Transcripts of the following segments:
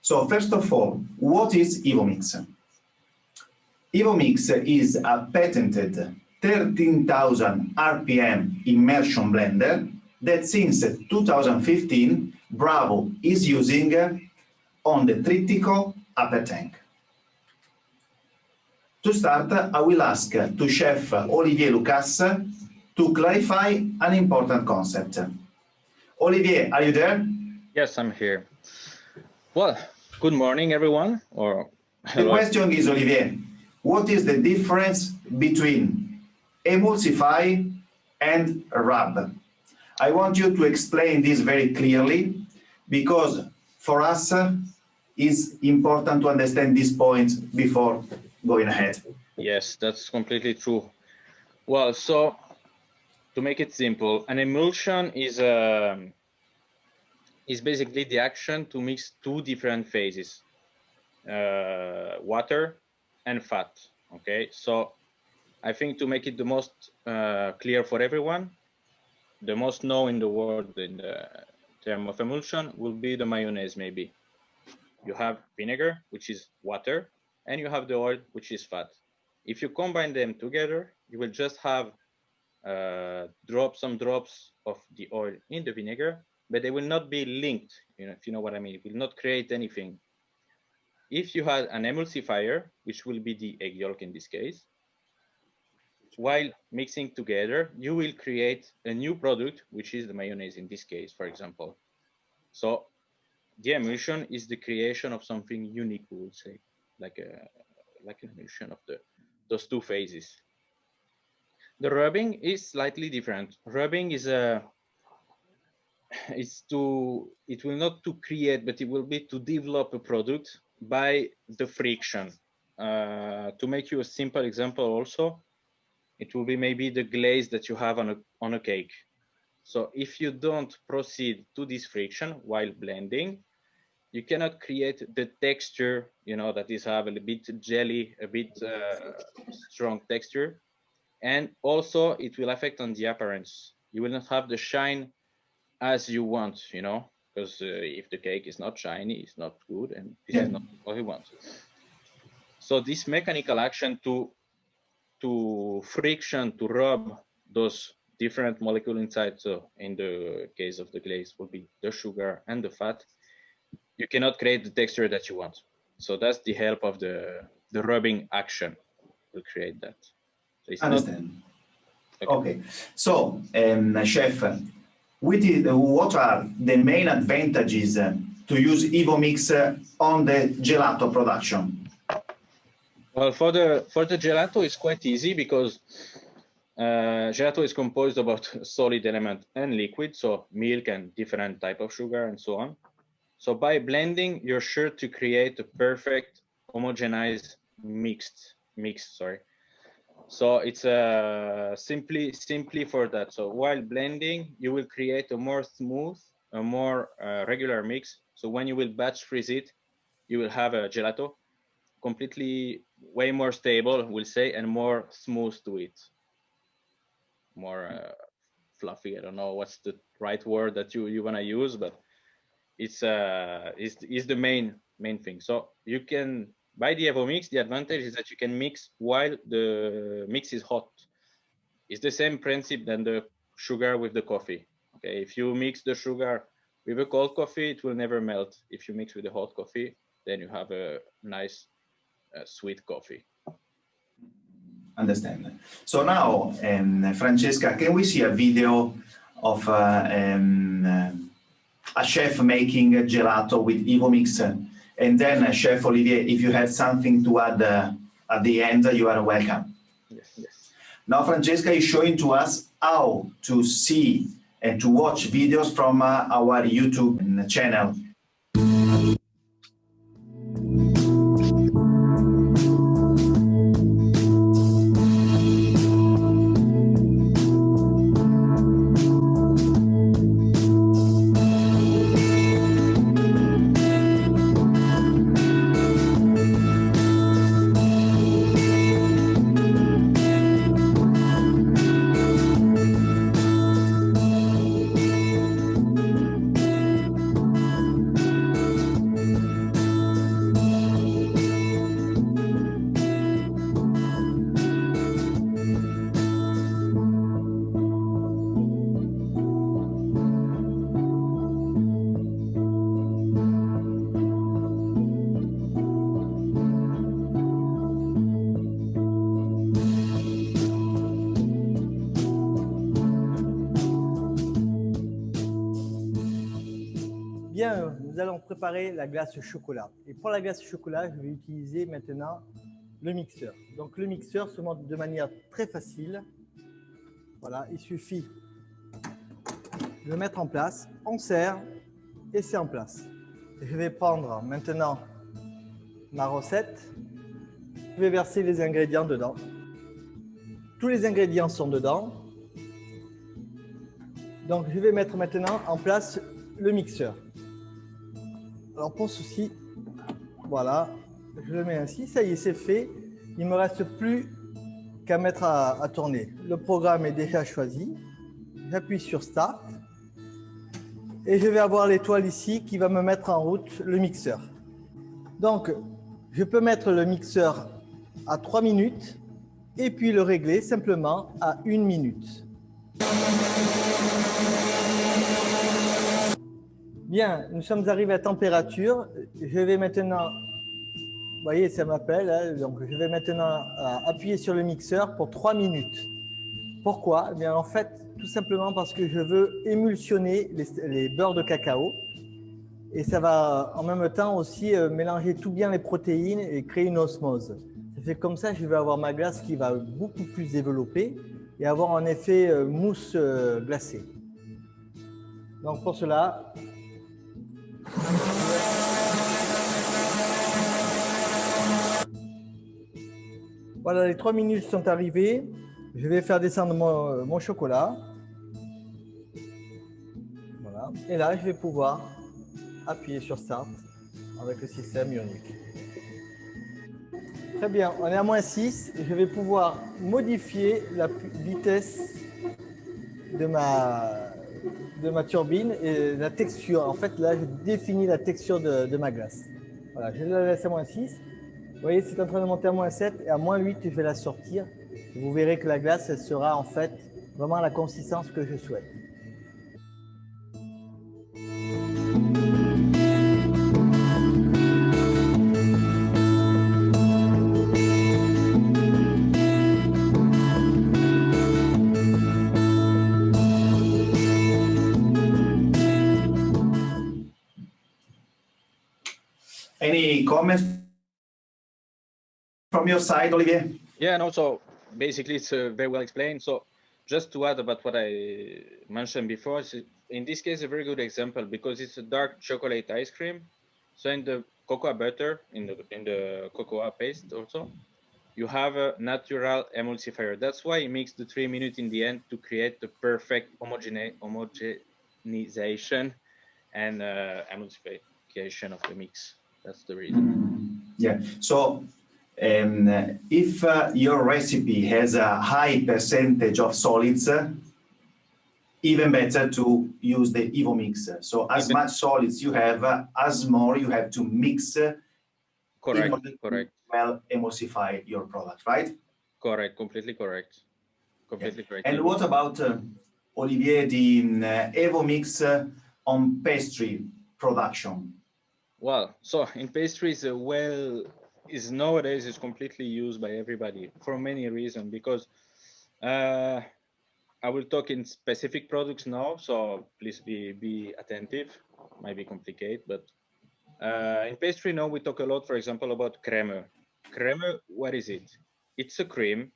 So first of all, what is EvoMix? EvoMix is a patented 13,000 RPM immersion blender that since 2015 Bravo is using on the Trittico upper tank. To start, I will ask to Chef Olivier Lucas to clarify an important concept. Olivier, are you there? Yes, I'm here. Well, good morning, everyone. The question is, Olivier, what is the difference between emulsify and rub? I want you to explain this very clearly because for us it's important to understand these points before going ahead. Yes, that's completely true. Well, so to make it simple, an emulsion is basically the action to mix two different phases, water and fat. Okay, so I think to make it the most clear for everyone, the most known in the world in the term of emulsion will be the mayonnaise. Maybe you have vinegar, which is water, and you have the oil, which is fat. If you combine them together, you will just have some drops of the oil in the vinegar, but they will not be linked, if you know what I mean. It will not create anything. If you had an emulsifier, which will be the egg yolk in this case, while mixing together, you will create a new product, which is the mayonnaise in this case, for example. So the emulsion is the creation of something unique, we would say, like an emulsion of those two phases. The rubbing is slightly different. Rubbing is it will not to create, but it will be to develop a product by the friction. To make you a simple example also, it will be maybe the glaze that you have on a cake. So if you don't proceed to this friction while blending, you cannot create the texture, that is have a bit jelly, a bit strong texture. And also it will affect on the appearance. You will not have the shine as you want, because if the cake is not shiny, it's not good, and this is not what you want. So this mechanical action to friction, to rub those different molecules inside, so in the case of the glaze will be the sugar and the fat, you cannot create the texture that you want. So that's the help of the rubbing action to create that. So it's Understand. Okay. So, Chef, what are the main advantages to use EvoMix on the gelato production? Well, for the gelato, it's quite easy because gelato is composed about solid element and liquid, so milk and different type of sugar and so on. So by blending, you're sure to create a perfect homogenized mix. So it's simply for that. So while blending, you will create a more smooth, a more regular mix. So when you will batch freeze it, you will have a gelato completely way more stable, we'll say, and more smooth to it. More fluffy. I don't know what's the right word that you wanna use, but it's the main thing. So you can buy the EvoMix. The advantage is that you can mix while the mix is hot. It's the same principle than the sugar with the coffee. Okay, if you mix the sugar with a cold coffee, it will never melt. If you mix with the hot coffee, then you have a nice sweet coffee. Understand. So now, Francesca, can we see a video of a chef making a gelato with EvoMix? And then, Chef Olivier, if you have something to add at the end, you are welcome. Yes. Now, Francesca is showing to us how to see and to watch videos from our YouTube channel. Bien, nous allons préparer la glace au chocolat. Et pour la glace au chocolat, je vais utiliser maintenant le mixeur. Donc le mixeur se monte de manière très facile. Voilà, il suffit de le mettre en place. On serre et c'est en place. Je vais prendre maintenant ma recette. Je vais verser les ingrédients dedans. Tous les ingrédients sont dedans. Donc je vais mettre maintenant en place le mixeur. Alors pour ceci, voilà, je le mets ainsi. Ça y est, c'est fait. Il ne me reste plus qu'à mettre à tourner. Le programme est déjà choisi. J'appuie sur Start. Et je vais avoir l'étoile ici qui va me mettre en route le mixeur. Donc, je peux mettre le mixeur à 3 minutes et puis le régler simplement à 1 minute. Bien, nous sommes arrivés à température. Je vais maintenant, vous voyez, ça m'appelle, hein, donc je vais maintenant appuyer sur le mixeur pour 3 minutes. Pourquoi? Eh bien, en fait, tout simplement parce que je veux émulsionner les beurres de cacao. Et ça va en même temps aussi mélanger tout bien les protéines et créer une osmose. Ça fait comme ça, je vais avoir ma glace qui va beaucoup plus développer et avoir un effet mousse glacée. Donc pour cela, voilà, les 3 minutes sont arrivées. Je vais faire descendre mon chocolat. Voilà. Et là, je vais pouvoir appuyer sur Start avec le système ionique. Très bien, on est à -6. Je vais pouvoir modifier la vitesse de ma turbine et la texture. En fait, là, je définis la texture de ma glace. Voilà, je la laisse à -6. Vous voyez, c'est en train de monter à -7 et à -8, je vais la sortir. Et vous verrez que la glace, elle sera en fait vraiment la consistance que je souhaite. Any comments from your side, Olivier? Yeah, and also basically it's very well explained. So just to add about what I mentioned before, in this case, a very good example because it's a dark chocolate ice cream. So in the cocoa butter, in the cocoa paste also, you have a natural emulsifier. That's why it makes the 3 minutes in the end to create the perfect homogenization and emulsification of the mix. That's the reason. Yeah. So if your recipe has a high percentage of solids, even better to use the Evo mixer. So as much solids you have, as more you have to mix correct, in order to well emulsify your product, right? Correct, completely correct. Completely correct. And what about, Olivier, the Evo mix on pastry production? Well, so in pastries, is nowadays is completely used by everybody for many reasons because I will talk in specific products now, so please be attentive. Might be complicated, but in pastry now we talk a lot, for example, about crème. Crème, what is it? It's a cream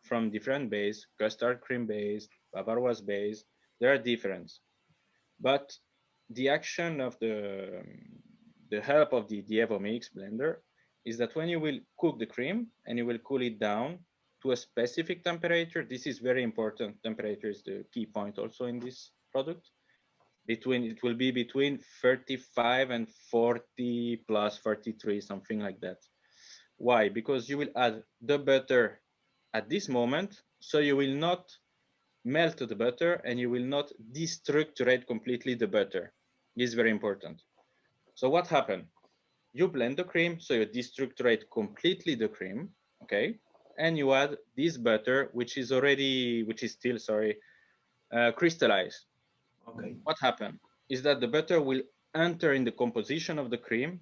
from different base, custard cream base, Bavaroise base. There are different, but the action of the help of the Evo Mix blender is that when you will cook the cream and you will cool it down to a specific temperature, this is very important. Temperature is the key point also in this product. It will be between 35 and 40 plus 43, something like that. Why? Because you will add the butter at this moment, so you will not melt the butter and you will not destructurate completely the butter. This is very important. So what happened? You blend the cream, so you destructurate completely the cream, okay? And you add this butter, which is still, crystallized. Okay. What happened is that the butter will enter in the composition of the cream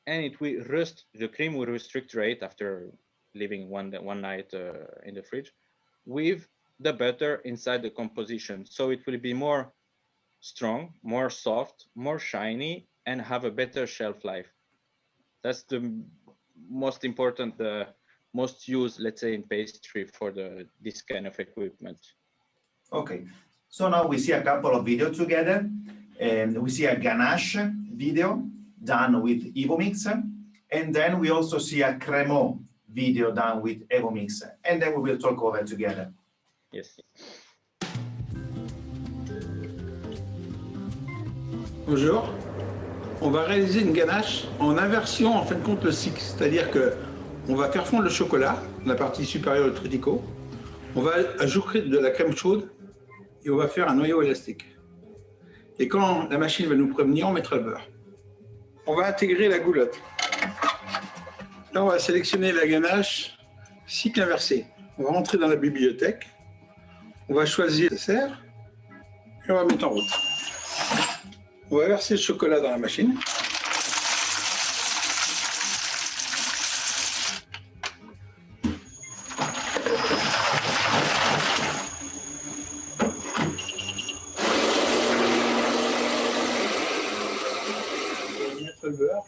and it will the cream will restructurate after leaving one night in the fridge with the butter inside the composition. So it will be more strong, more soft, more shiny, and have a better shelf life. That's the most important, most used, let's say, in pastry for this kind of equipment. Okay, so now we see a couple of videos together, and we see a ganache video done with EvoMix, and then we also see a Cremant video done with EvoMix, and then we will talk over together. Yes. Bonjour. On va réaliser une ganache en inversion en fin de compte le cycle, c'est-à-dire que on va faire fondre le chocolat, la partie supérieure du Trittico, on va ajouter de la crème chaude et on va faire un noyau élastique. Et quand la machine va nous prévenir, on mettra le beurre. On va intégrer la goulotte. Là, on va sélectionner la ganache cycle inversé. On va rentrer dans la bibliothèque, on va choisir le dessert et on va mettre en route. On va verser le chocolat dans la machine. On va mettre le beurre.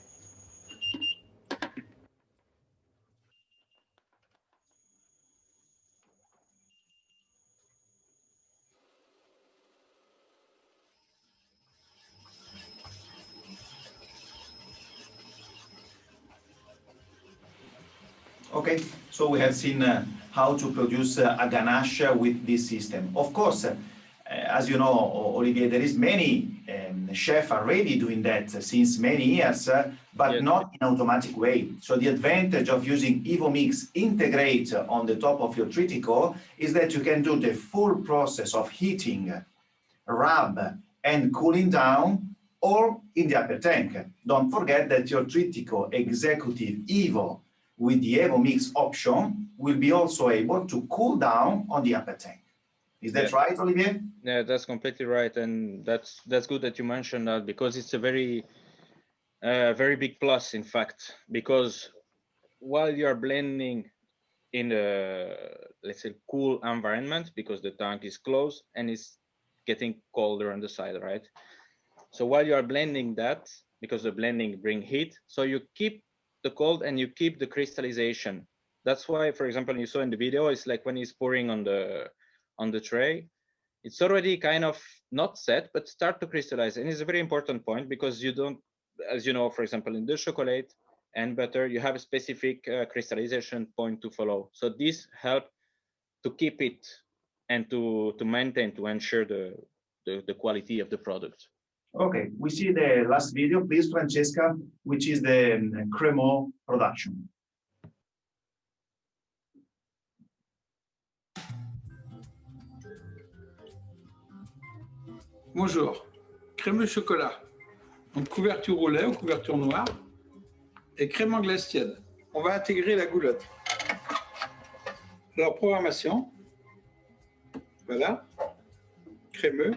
Okay, so we have seen how to produce a ganache with this system. Of course, as you know, Olivier, there is many chefs already doing that since many years, but not in automatic way. So the advantage of using EvoMix integrate on the top of your Trittico is that you can do the full process of heating, rub, and cooling down, all in the upper tank. Don't forget that your Trittico Executive Evo with the EvoMix option will be also able to cool down on the upper tank. Is that right, Olivier? Yeah, that's completely right, and that's good that you mentioned that, because it's a very big plus, in fact, because while you're blending in a, let's say, cool environment, because the tank is closed and it's getting colder on the side, right? So while you are blending that, because the blending bring heat, so you keep the cold and you keep the crystallization. That's why, for example, you saw in the video, it's like when he's pouring on the tray, it's already kind of not set, but start to crystallize. And it's a very important point, because you don't, as you know, for example, in the chocolate and butter, you have a specific crystallization point to follow. So this helps to keep it and to maintain, to ensure the quality of the product. Okay, we see the last video, please, Francesca, which is the Cremant production. Bonjour. Crémeux chocolat. Donc couverture au lait ou couverture noire. Et crème anglaise tiède. On va intégrer la goulotte. Alors, programmation. Voilà. Crémeux.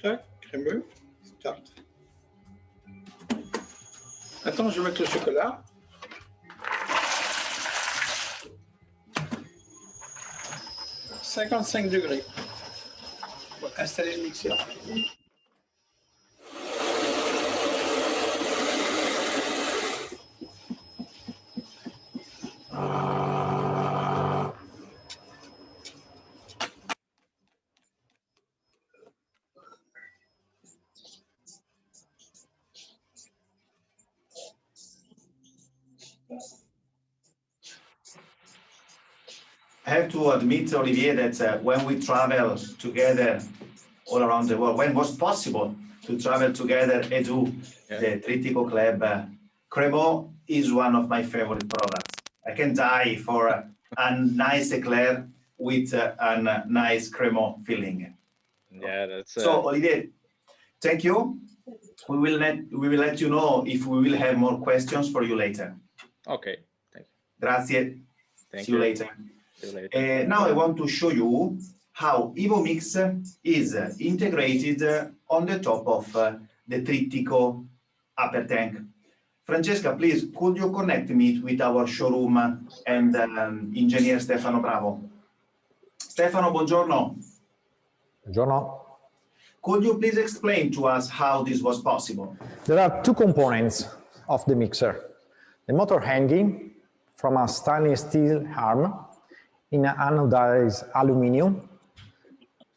Tac, crémeux. Start. Maintenant, je vais mettre le chocolat. « 55 degrés. Pour installer le mixeur. I have to admit, Olivier, that when we travel together all around the world, when it was possible to travel together and do the Trittico Club, Cremant is one of my favorite products. I can die for a nice eclair with a nice Cremant filling. Yeah, that's so, Olivier, thank you. We will let you know if we will have more questions for you later. Okay, thank you. Grazie. Thank See you later. Now I want to show you how EvoMix is integrated on the top of the Trittico upper tank. Francesca, please, could you connect me with our showroom and engineer Stefano Bravo? Stefano, buongiorno. Buongiorno. Could you please explain to us how this was possible? There are two components of the mixer. The motor hanging from a stainless steel arm in an anodized aluminum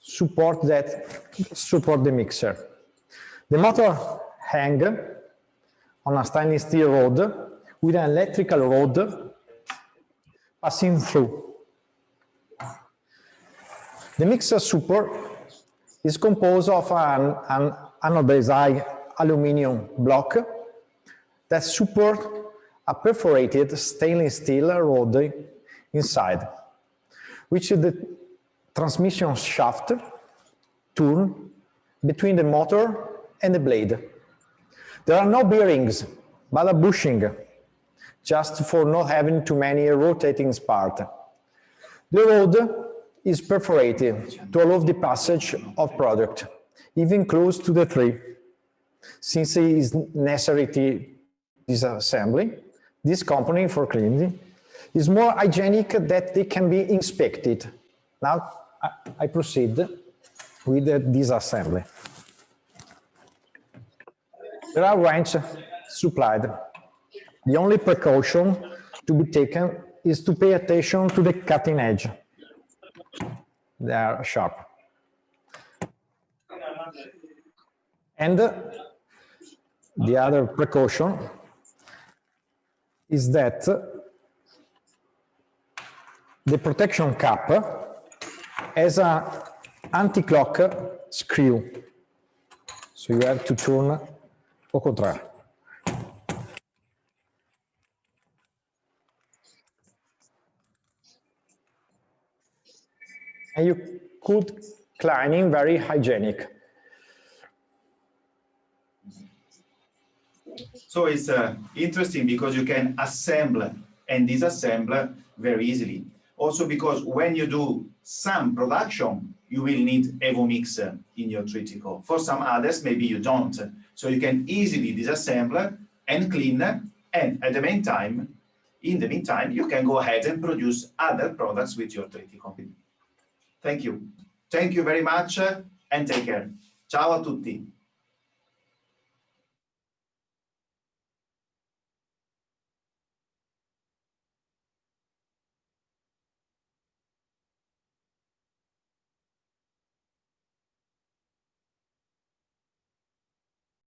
support the mixer. The motor hang on a stainless steel rod with an electrical rod passing through. The mixer support is composed of an anodized aluminum block that support a perforated stainless steel rod inside, which is the transmission shaft turn between the motor and the blade. There are no bearings, but a bushing, just for not having too many rotating parts. The rod is perforated to allow the passage of product, even close to the tree. Since it is necessary to disassembly, this component for cleaning is more hygienic that they can be inspected. Now I proceed with the disassembly. There are wrenches supplied. The only precaution to be taken is to pay attention to the cutting edge. They are sharp. And the other precaution is that the protection cap has an anti-clock screw. So you have to turn au contraire. And you could cleaning very hygienic. So it's interesting because you can assemble and disassemble very easily. Also because when you do some production, you will need Evo mixer in your Trittico. For some others, maybe you don't. So you can easily disassemble and clean, and at the meantime, in the meantime, you can go ahead and produce other products with your Trittico. Thank you. Thank you very much and take care. Ciao a tutti.